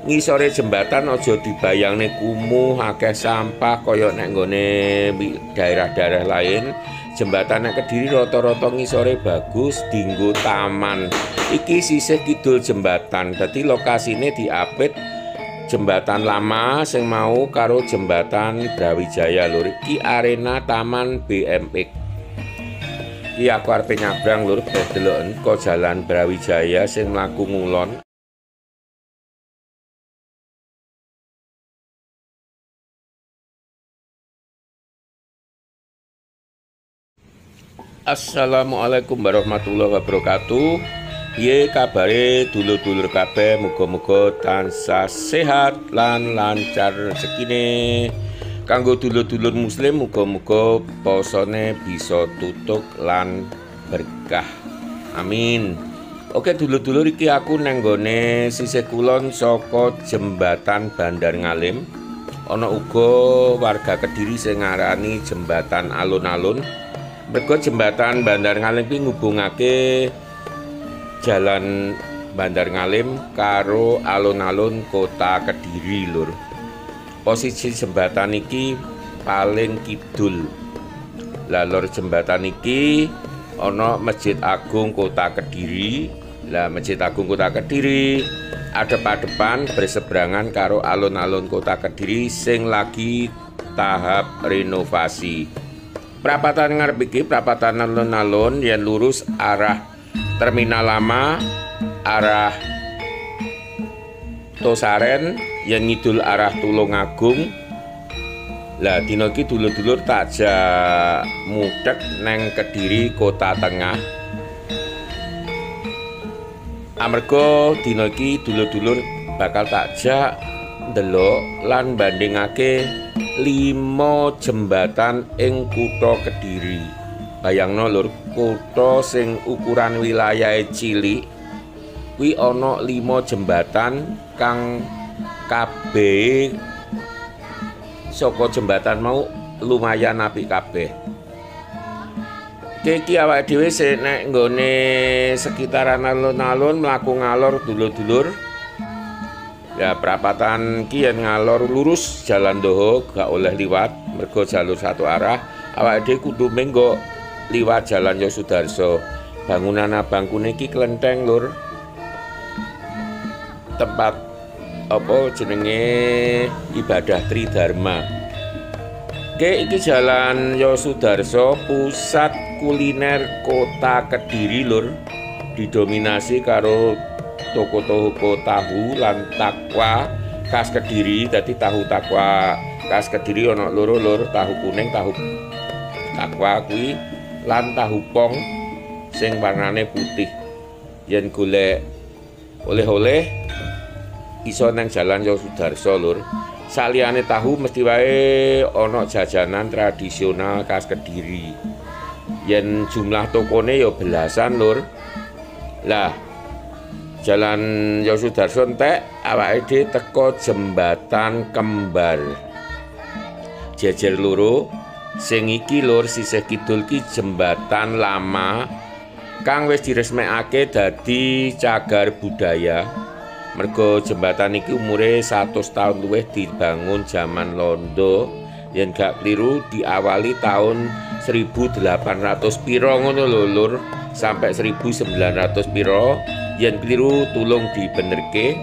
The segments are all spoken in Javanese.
ngisore jembatan aja dibayangne kumuh akeh sampah kaya nek nggone daerah-daerah lain. Jembatan nek Kediri rata-rata ngisore bagus dienggo taman. Iki sisih kidul jembatan. Dadi lokasine diapit jembatan lama sing mau karo jembatan Brawijaya lur. Iki arena Taman BMX. Iki aku arep nyabrang lur, deloken kok jalan Brawijaya sing mlaku ngulon. Assalamualaikum warahmatullahi wabarakatuh. Piye kabare dulur-dulur kabeh, muga-muga tansah sehat lan lancar rezekine. Kanggo dulur-dulur muslim muga-muga posone bisa tutuk lan berkah. Amin. Oke dulur-dulur, iki aku nang nggone sisih kulon saka jembatan Bandar Ngalim. Ana uga warga Kediri sing ngarani jembatan alun-alun. Mergo jembatan Bandar Ngalim iki ngubungake jalan Bandar Ngalim karo alun-alun kota Kediri lur. Posisi jembatan iki paling kidul. Lah lur jembatan iki ana Masjid Agung Kota Kediri. Lah Masjid Agung Kota Kediri adep-adepan berseberangan karo alun-alun Kota Kediri sing lagi tahap renovasi. Perapatan ngarep iki perapatan alun-alun yen lurus arah Terminal Lama, arah Tosaren, yen ngidul arah Tulungagung. Lah dina iki dulur-dulur takjak mudhek neng Kediri Kota Tengah. Amarga dina iki dulur-dulur bakal takjak ndelok lan bandingake 5 jembatan ing kutha Kediri. Bayangno lur, kutha sing ukuran wilayahe cilik kuwi ana 5 jembatan kang kabeh saka jembatan mau lumayan apik kabeh. Iki awake dhewe nek nggone sekitaran alun-alun mlaku ngalor dulur-dulur. Ya perapatan ki yen ngalor lurus jalan doho gak oleh liwat mergo jalur satu arah. Awake dhewe kudu menggo liwat jalan Yosudarso. Bangunan abangkune iki kelenteng lur. Tempat apa jenenge ibadah Tridharma. Oke, iki jalan Yosudarso, pusat kuliner kota Kediri lur. Didominasi karo toko-toko tahu lan takwa khas Kediri. Dadi tahu takwa khas Kediri ana loro lur, tahu kuning, tahu takwa kuwi lan tahu pong sing warnane putih. Yen golek oleh-oleh iso nang jalan Yosudarso lur. Saliyane tahu mesti wae ana jajanan tradisional khas Kediri. Yen jumlah tokone ya belasan lur. Lah Jalan Yosudarso entek awake dhewe teko jembatan kembar. Jejer loro sing iki lur sisih kidul ki jembatan lama kang wis diresmekake dadi cagar budaya. Mergo jembatan iki umure 100 tahun luwih dibangun zaman Londo. Yen gak kliru diawali tahun 1800 piro ngono lho lur, sampai 1900 piro. Yen kliru tulung dibenerke.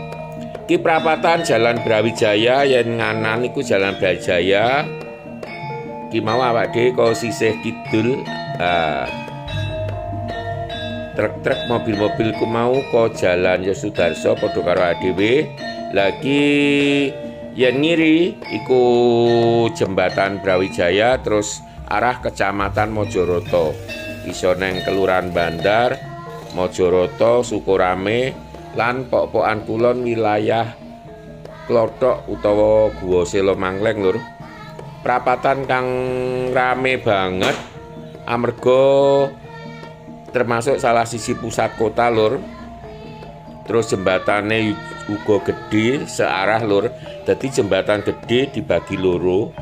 Ki perapatan Jalan Brawijaya yen nganan iku Jalan Brawijaya. Ki mau awake dhewe kok sisih kidul. Truk-truk mobil-mobil ku mau kok Jalan Yosudarso padha karo dhewe. Lagi yen ngiri iku jembatan Brawijaya terus arah Kecamatan Mojoroto. Iso neng Kelurahan Bandar, Mojoroto, Sukorame lan pok-pokan kulon wilayah Klothok utawa Guwa Selo Mangleng lur. Perapatan kang rame banget amarga termasuk salah sisi pusat kota lur. Terus jembatane uga gede searah lur. Dadi jembatan gede dibagi loro.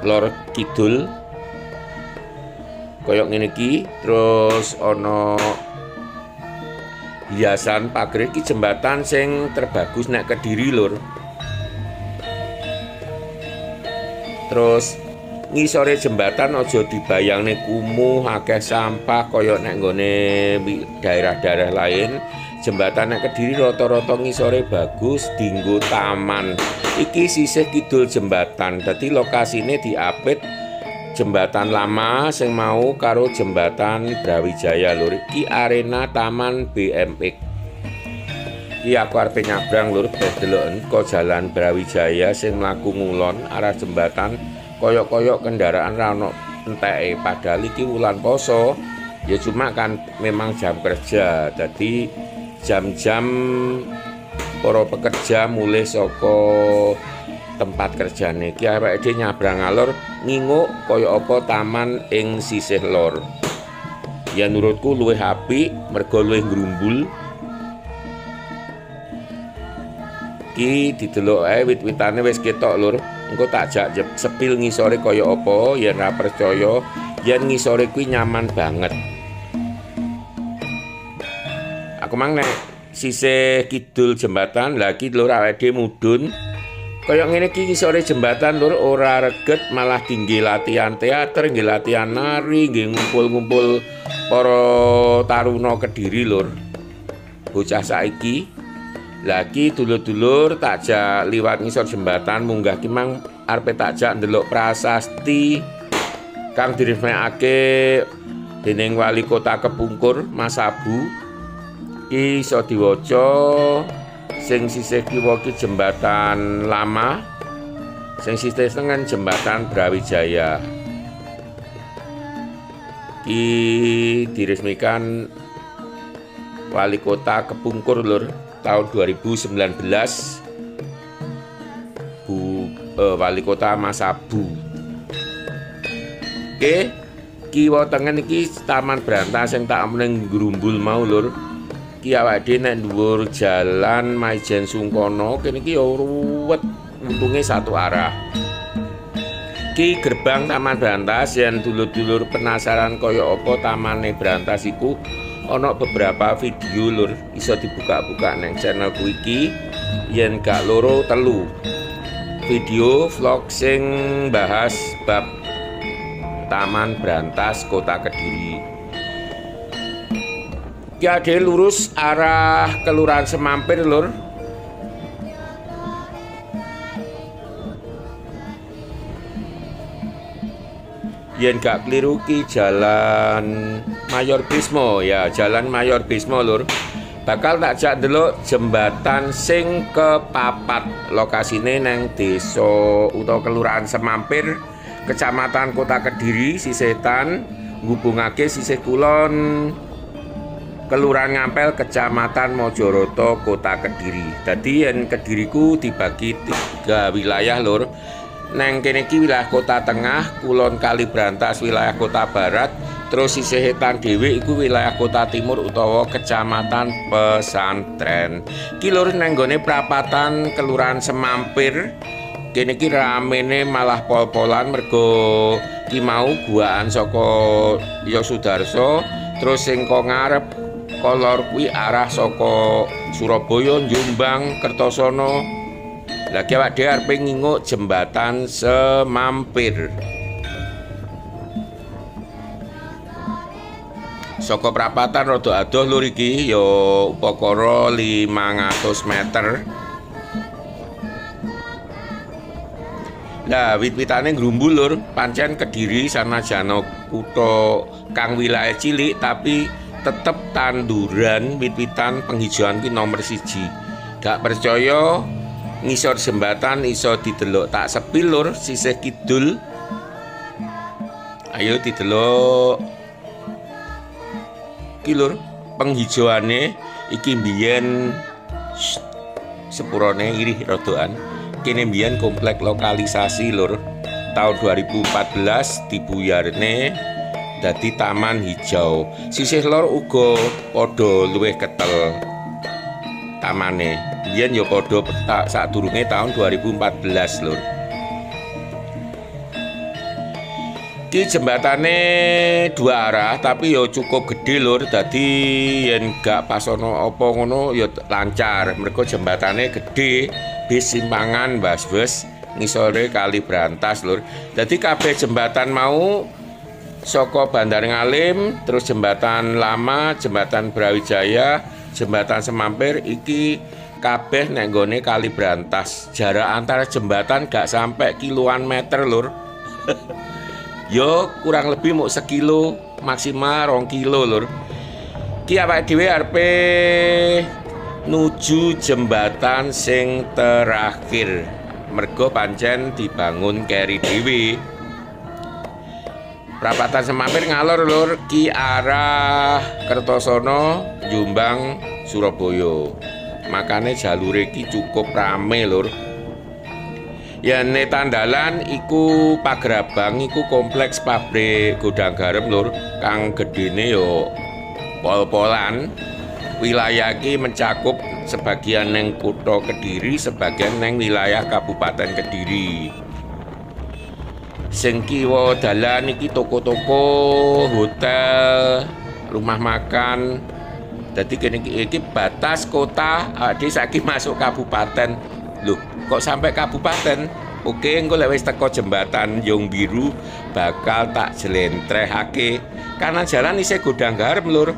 Lor kidul koyok ngene iki, terus ana hiasan pager iki jembatan sing terbagus nek Kediri lur. Terus ngisore jembatan aja dibayangne kumuh akeh sampah kaya nek nggone daerah-daerah lain. Jembatan nek Kediri rata-rata ngisore bagus dienggo taman. Iki sisih kidul jembatan. Dadi lokasine diapit jembatan lama sing mau karo jembatan Brawijaya lur. Iki arena Taman BMX. Iki aku arep nyabrang lur delok kok jalan Brawijaya sing mlaku ngulon arah jembatan koyok-koyok kendaraan ra ono enteke padahal iki wulan poso. Ya cuma kan memang jam kerja. Dadi jam-jam para pekerja mulih saka tempat kerjane. Ki awake dhewe nyabrang alur nginguk kaya apa taman ing sisih lor. Ya menurutku luwih apik mergo luwih ngrumbul. Ki didelok ae wit-witane wis ketok lur. Engko tak jak sepil ngisore kaya apa, yen ora percaya, yen ngisore kuwi nyaman banget. Aku mang nek sisih kidul jembatan, lah iki lur awake dhewe mudhun. Kaya ngene iki ngisore jembatan lur ora reget, malah tinggi latihan teater, nggih latihan nari, nggih ngumpul-ngumpul para taruna Kediri lur. Bocah saiki lagi dulur-dulur takjak liwat ngisor jembatan munggah ki mang arepe takjak ndelok prasasti kang diresmekake dening Wali Kota Kepungkur Mas Abu. Ki iso diwaca sing sisih kiwa ki jembatan lama, sing sisih tengen jembatan Brawijaya. Ki diresmikan Wali Kota Kepungkur lur tahun 2019. Wali Kota Mas Abu. Oke, kiwa tengen iki Taman Brantas sing tak meneng ngrumbul mau lur. Ki awake dhewe nek dhuwur jalan Maijen Sungkono kene iki ya ruwet, untunge satu arah. Ki gerbang Taman Brantas yen dulur-dulur penasaran kaya apa tamane Brantas iku, ana beberapa video lur iso dibuka-buka nang channelku iki yen gak loro telu video vlog sing bahas bab Taman Brantas Kota Kediri. Ki ade lurus arah Kelurahan Semampir lur. Yen gak keliru ki jalan Mayor Bismo ya, jalan Mayor Bismo lur. Bakal tak jak ndelok jembatan sing kepapat. Lokasine nang desa utawa Kelurahan Semampir, Kecamatan Kota Kediri, Sisetan, ngubungake sisih kulon Kelurahan Ngampel, Kecamatan Mojoroto, Kota Kediri. Dadi yen Kediriku dibagi 3 wilayah lur. Neng kene iki wilayah Kota Tengah, kulon Kali Brantas wilayah Kota Barat, terus sisih etan dhewe iku wilayah Kota Timur utawa Kecamatan Pesantren. Ki lur nang gone prapatan Kelurahan Semampir, kene iki ramene malah pol-polan mergo ki mau guaan saka Yosudarso, terus sing kok ngarep kolor kuwi arah saka Surabaya, Jombang, Kertosono. Lagi awak dhewe arep nginguk jembatan Semampir. Saka prapatan rada adoh lur iki ya upakara 500 meter. Lah wit-witane ngrumbul lur, pancen Kediri sanajana kutha kang wilayah cilik tapi tetep tanduran wit-witan penghijauan ki nomor 1. Gak percaya ngisor jembatan iso didelok tak sepil lur sisih kidul. Ayo didelok ki lur penghijauane iki mbiyen sepurane irih rodoan. Kene mbiyen komplek lokalisasi lur. Tahun 2014 dibuyarne dadi taman hijau. Sisih lor uga padha luwih ketel tamane. Biyen ya padha petak sadurunge tahun 2014 lur. Ki jembatane dua arah tapi yo cukup gede lur, dadi yen gak pasono apa ngono yo lancar. Mergo jembatane gede, bis simpangan bus ngisore Kali Brantas lur. Dadi kabeh jembatan mau saka Bandar Ngalim, terus jembatan lama, jembatan Brawijaya, jembatan Semampir iki kabeh nek nggone Kali Brantas. Jarak antara jembatan gak sampai kiloan meter lur. Yo kurang lebih mau sekilo, maksimal 2 kilo lur. Ki awake dhewe arepe nuju jembatan sing terakhir. Mergo pancen dibangun keri dhewe. Prapatan Semampir ngalor lur ki arah Kertosono, Jombang, Surabaya. Makane jalure ki cukup rame lur. Yane tandalan iku Pagerabang iku kompleks pabrik godang garam lur, kang gedene yo pol-polan. Wilayah iki mencakup sebagian neng kutha Kediri, sebagian neng wilayah Kabupaten Kediri. Sing kiwa dalan iki toko-toko, hotel, rumah makan. Dadi kene iki batas kota, ade saiki masuk kabupaten. Loh, kok sampai kabupaten? Oke, engko lek wis teko jembatan Yung Biru bakal tak jlentrehake. Kanan jalan isih godang garam lur.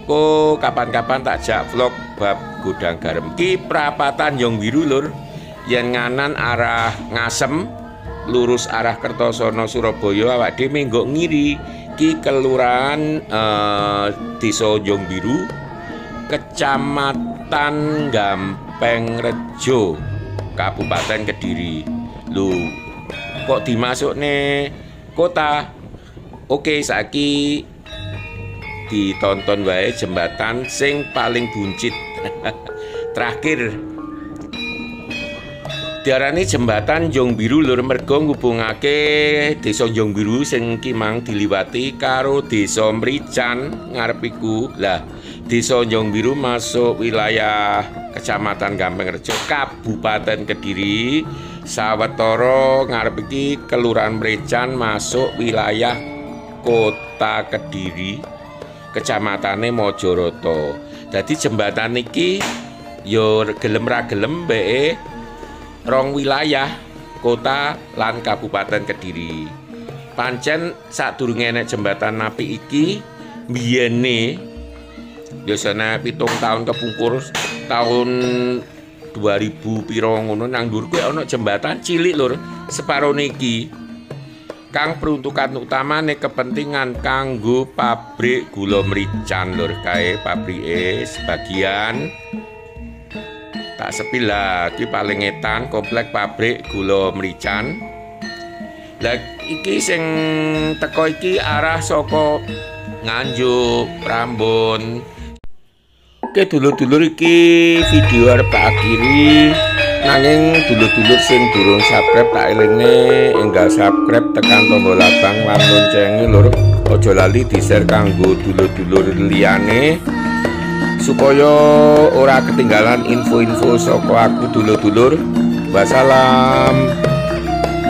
Kok kapan-kapan tak jak vlog bab godang garam. Ki prapatan Yung Biru lur. Yen nganan arah Ngasem, lurus arah Kertosono Surabaya awak dhewe menggo ngiri. Ki kelurahan Desa Yung Biru, Kecamatan Gampeng Rejo, Kabupaten Kediri. Lho, kok dimasuk nih kota? Oke, saiki ditonton wae jembatan sing paling buncit. Terakhir diarani jembatan Yung Biru lur, mergo ngubungake Desa Yung Biru sing kimang diliwati karo Desa Mrican ngarep iku. Lah, Desa Yung Biru masuk wilayah Kecamatan Gampeng Rejo, Kabupaten Kediri. Sawetara ngarep iki Kelurahan Mrican masuk wilayah Kota Kediri, Kecamatane Mojoroto. Dadi jembatan iki yo gelem ra gelem mbeke rong wilayah kota lan Kabupaten Kediri. Pancen sadurunge enek jembatan napi iki biyene biasanya 7 tahun kepungkur, tahun 2000 piro ngono nang dhuwur kuwi ana jembatan cilik lur separo niki kang peruntukan utamane kepentingan kanggo pabrik gula mrican lur. Kae pabrike sebagian tak sepil lah ki paling etan komplek pabrik gula mrican. Lah iki sing teko iki arah saka Nganjuk, Prambon. Oke dulur-dulur, iki video arep tak akhiri. Nanging dulur-dulur sing durung subscribe tak elingne enggal subscribe, tekan tombol abang lan loncenge lur. Aja lali di-share kanggo dulur-dulur liyane supaya ora ketinggalan info-info saka aku dulur-dulur. Wassalam.